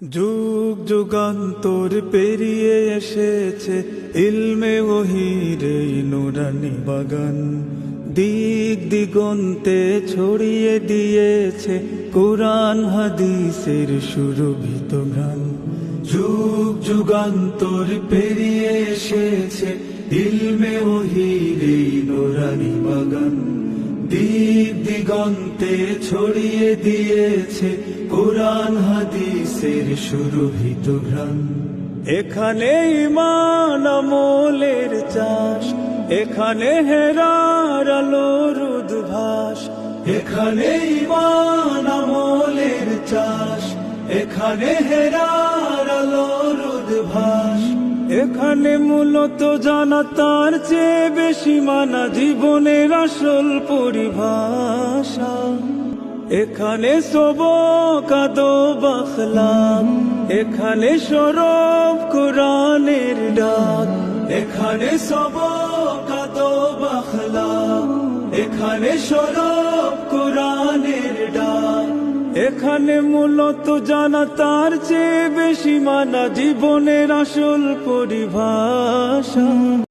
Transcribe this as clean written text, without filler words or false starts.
যুগ যুগান্তর পেরিয়ে এসেছে ইলমে ওহীর এই নুরানি বাগান, দিক দিগন্তে ছড়িয়ে দিয়েছে কোরআন হাদিসের সুরভিত গান। যুগ যুগান্তর পেরিয়ে এসেছে ইলমে ওহীর এই নুরানি বাগান, দিক দিগন্তে ছড়িয়ে দিয়েছে কোরআন হাদিসের সুরভিত ঘ্রাণ। এখানে ঈমান আমলের চাষ, এখানে হেরার আলোর উদ্ভাস। এখানে ঈমান আমলের চাষ, এখানে হেরার আলোর উদ্ভাস। এখানে মূলত জানা তার চেয়ে বেশি মানা জীবনের আসল পরিভাষা। এখানে সবক আদব আখলাক, এখানে সরব কোরআনের ডাক। এখানে সবক আদব আখলাক, এখানে সরব কোরআনের ডাক। এখানে মূলত জানা তার চেয়ে বেশি মানা জীবনের আসল পরিভাষা।